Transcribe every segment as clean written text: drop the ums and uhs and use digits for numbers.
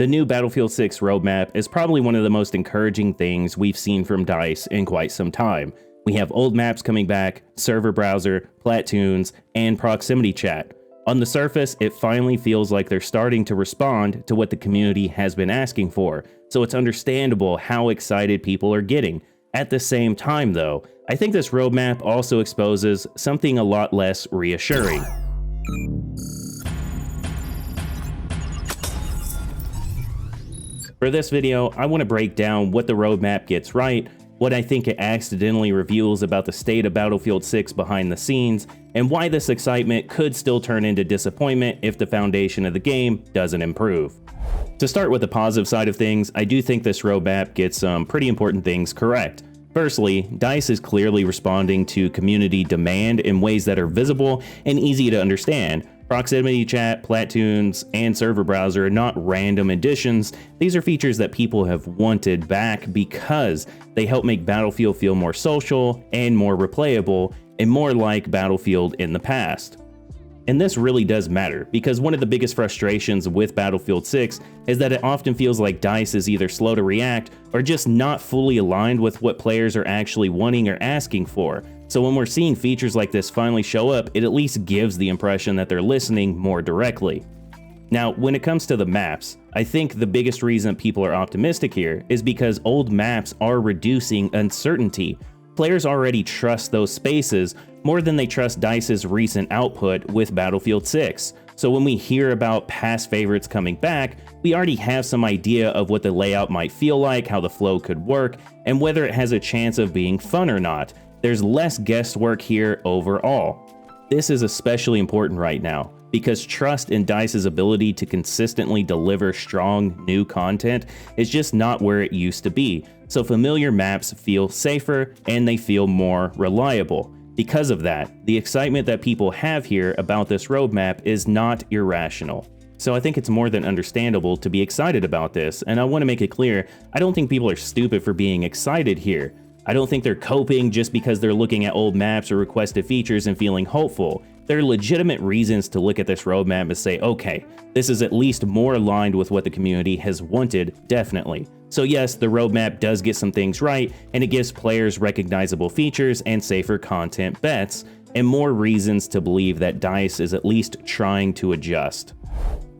The new Battlefield 6 roadmap is probably one of the most encouraging things we've seen from DICE in quite some time. We have old maps coming back, server browser, platoons, and proximity chat. On the surface, it finally feels like they're starting to respond to what the community has been asking for, so it's understandable how excited people are getting. At the same time though, I think this roadmap also exposes something a lot less reassuring. For this video, I want to break down what the roadmap gets right, what I think it accidentally reveals about the state of Battlefield 6 behind the scenes, and why this excitement could still turn into disappointment if the foundation of the game doesn't improve. To start with the positive side of things, I do think this roadmap gets some pretty important things correct. Firstly, DICE is clearly responding to community demand in ways that are visible and easy to understand. Proximity chat, platoons, and server browser are not random additions. These are features that people have wanted back because they help make Battlefield feel more social and more replayable and more like Battlefield in the past. And this really does matter, because one of the biggest frustrations with Battlefield 6 is that it often feels like DICE is either slow to react or just not fully aligned with what players are actually wanting or asking for. So when we're seeing features like this finally show up, it at least gives the impression that they're listening more directly. Now, when it comes to the maps, I think the biggest reason people are optimistic here is because old maps are reducing uncertainty. Players already trust those spaces more than they trust DICE's recent output with Battlefield 6. So when we hear about past favorites coming back, we already have some idea of what the layout might feel like, how the flow could work, and whether it has a chance of being fun or not. There's less guesswork here overall. This is especially important right now, because trust in DICE's ability to consistently deliver strong new content is just not where it used to be. So familiar maps feel safer and they feel more reliable. Because of that, the excitement that people have here about this roadmap is not irrational. So I think it's more than understandable to be excited about this, and I want to make it clear, I don't think people are stupid for being excited here. I don't think they're coping just because they're looking at old maps or requested features and feeling hopeful. There are legitimate reasons to look at this roadmap and say, okay, this is at least more aligned with what the community has wanted, definitely. So yes, the roadmap does get some things right, and it gives players recognizable features and safer content bets, and more reasons to believe that DICE is at least trying to adjust.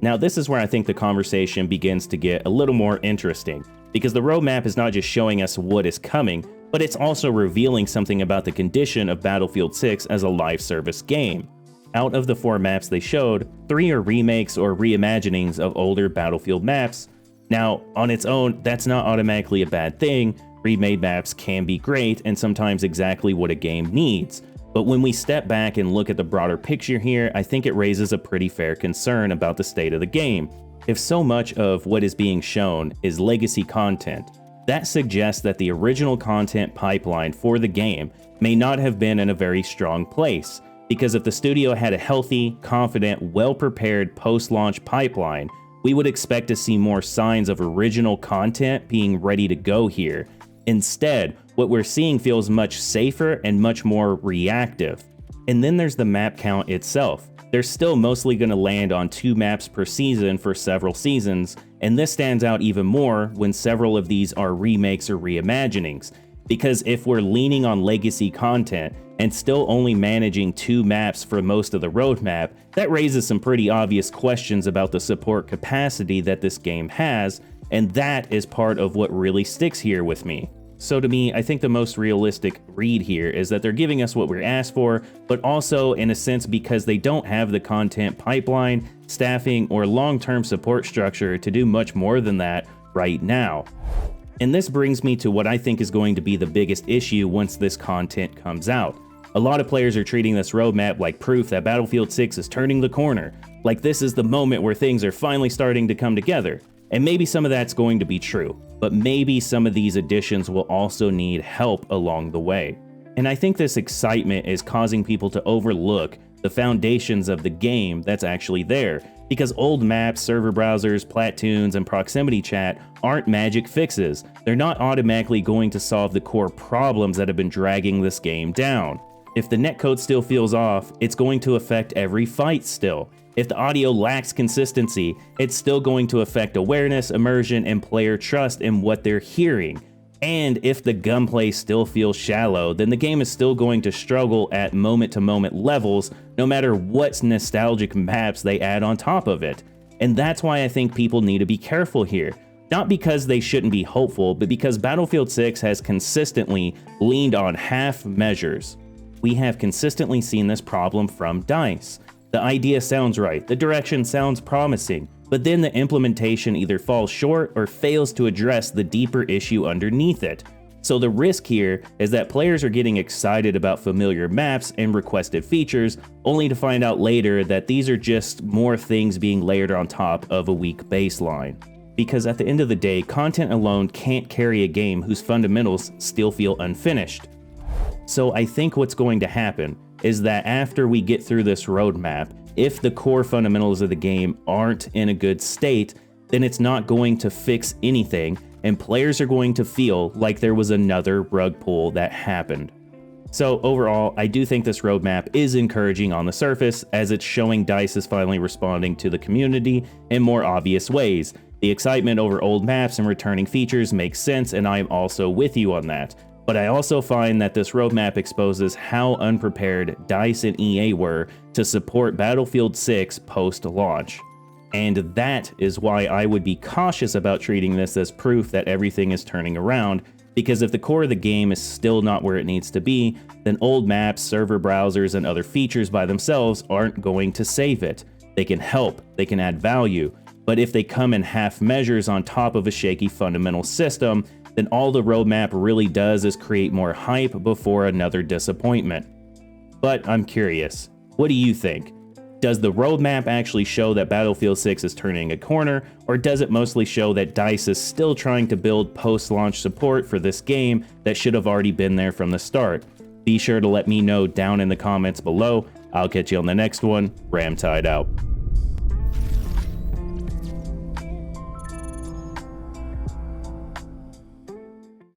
Now, this is where I think the conversation begins to get a little more interesting, because the roadmap is not just showing us what is coming, but it's also revealing something about the condition of Battlefield 6 as a live service game. Out of the 4 maps they showed, 3 are remakes or reimaginings of older Battlefield maps. Now, on its own, that's not automatically a bad thing. Remade maps can be great and sometimes exactly what a game needs. But when we step back and look at the broader picture here, I think it raises a pretty fair concern about the state of the game. If so much of what is being shown is legacy content, that suggests that the original content pipeline for the game may not have been in a very strong place. Because if the studio had a healthy, confident, well-prepared post-launch pipeline, we would expect to see more signs of original content being ready to go here. Instead, what we're seeing feels much safer and much more reactive. And then there's the map count itself. They're still mostly going to land on 2 maps per season for several seasons, and this stands out even more when several of these are remakes or reimaginings. Because if we're leaning on legacy content and still only managing 2 maps for most of the roadmap, that raises some pretty obvious questions about the support capacity that this game has, and that is part of what really sticks here with me. So to me, I think the most realistic read here is that they're giving us what we're asked for, but also in a sense because they don't have the content pipeline, staffing, or long-term support structure to do much more than that right now. And this brings me to what I think is going to be the biggest issue once this content comes out. A lot of players are treating this roadmap like proof that Battlefield 6 is turning the corner, like this is the moment where things are finally starting to come together. And maybe some of that's going to be true, but maybe some of these additions will also need help along the way. And I think this excitement is causing people to overlook the foundations of the game that's actually there, because old maps, server browsers, platoons, and proximity chat aren't magic fixes. They're not automatically going to solve the core problems that have been dragging this game down. If the netcode still feels off, it's going to affect every fight still. If the audio lacks consistency, it's still going to affect awareness, immersion, and player trust in what they're hearing. And if the gunplay still feels shallow, then the game is still going to struggle at moment-to-moment levels, no matter what nostalgic maps they add on top of it. And that's why I think people need to be careful here. Not because they shouldn't be hopeful, but because Battlefield 6 has consistently leaned on half measures. We have consistently seen this problem from DICE. The idea sounds right, the direction sounds promising, but then the implementation either falls short or fails to address the deeper issue underneath it. So the risk here is that players are getting excited about familiar maps and requested features, only to find out later that these are just more things being layered on top of a weak baseline. Because at the end of the day, content alone can't carry a game whose fundamentals still feel unfinished. So I think what's going to happen is that after we get through this roadmap, if the core fundamentals of the game aren't in a good state, then it's not going to fix anything, and players are going to feel like there was another rug pull that happened. So overall, I do think this roadmap is encouraging on the surface, as it's showing DICE is finally responding to the community in more obvious ways. The excitement over old maps and returning features makes sense, and I am also with you on that. But I also find that this roadmap exposes how unprepared DICE and EA were to support Battlefield 6 post-launch. And that is why I would be cautious about treating this as proof that everything is turning around, because if the core of the game is still not where it needs to be, then old maps, server browsers, and other features by themselves aren't going to save it. They can help, they can add value, but if they come in half measures on top of a shaky fundamental system, then all the roadmap really does is create more hype before another disappointment. But I'm curious, what do you think? Does the roadmap actually show that Battlefield 6 is turning a corner, or does it mostly show that DICE is still trying to build post-launch support for this game that should have already been there from the start? Be sure to let me know down in the comments below. I'll catch you on the next one. RAMTEID out.